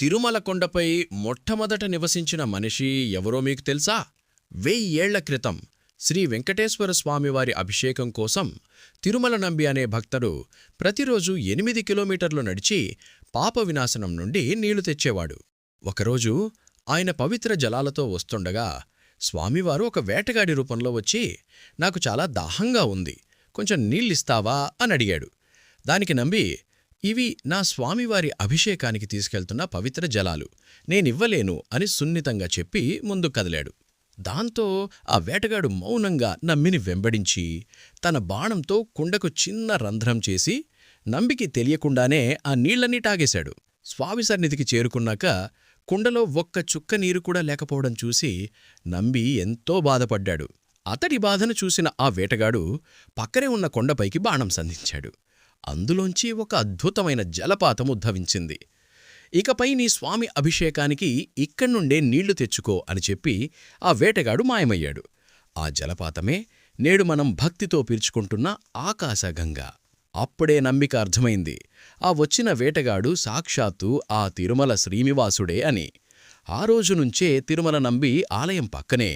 తిరుమల కొండపై మొట్టమొదట నివసించిన మనిషి ఎవరో మీకు తెలుసా? 1000 ఏళ్ల క్రితం శ్రీ వెంకటేశ్వర స్వామివారి అభిషేకం కోసం తిరుమల నంబి అనే భక్తుడు ప్రతిరోజు 8 కిలోమీటర్లు నడిచి పాప వినాశనం నుండి నీళ్లు తెచ్చేవాడు. ఒకరోజు ఆయన పవిత్ర జలాలతో వస్తుండగా స్వామివారు ఒక వేటగాడి రూపంలో వచ్చి, నాకు చాలా దాహంగా ఉంది, కొంచెం నీళ్ళిస్తావా అని అడిగాడు. దానికి నంబి, ఇవి నా స్వామివారి అభిషేకానికి తీసుకెళ్తున్న పవిత్ర జలాలు, నేనివ్వలేను అని సున్నితంగా చెప్పి ముందుకు కదిలాడు. దాంతో ఆ వేటగాడు మౌనంగా నంబిని వెంబడించి తన బాణంతో కుండకు చిన్న రంధ్రం చేసి నంబికి తెలియకుండానే ఆ నీళ్లన్నీ తాగేశాడు. స్వామి సన్నిధికి చేరుకున్నాక కుండలో ఒక్క చుక్క నీరు కూడా లేకపోవడం చూసి నంబి ఎంతో బాధపడ్డాడు. అతడి బాధను చూసిన ఆ వేటగాడు పక్కనే ఉన్న కొండపైకి బాణం సంధించాడు. అందులోంచి ఒక అద్భుతమైన జలపాతం ఉద్భవించింది. ఇకపై నీ స్వామి అభిషేకానికి ఇక్కడ్నుండే నీళ్లు తెచ్చుకో అని చెప్పి ఆ వేటగాడు మాయమయ్యాడు. ఆ జలపాతమే నేడు మనం భక్తితో పీల్చుకుంటున్న ఆకాశగంగా. అప్పుడే నంబికి అర్థమైంది, ఆ వచ్చిన వేటగాడు సాక్షాత్తు ఆ తిరుమల శ్రీనివాసుడే అని. ఆ రోజునుంచే తిరుమల నంబి ఆలయం పక్కనే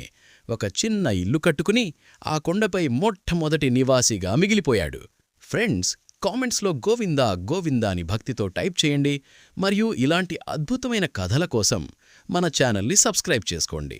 ఒక చిన్న ఇల్లు కట్టుకుని ఆ కొండపై మొట్టమొదటి నివాసిగా మిగిలిపోయాడు. ఫ్రెండ్స్, కామెంట్స్లో గోవిందా గోవిందా అని భక్తితో టైప్ చేయండి. మరియు ఇలాంటి అద్భుతమైన కథల కోసం మన ఛానల్ని సబ్స్క్రైబ్ చేసుకోండి.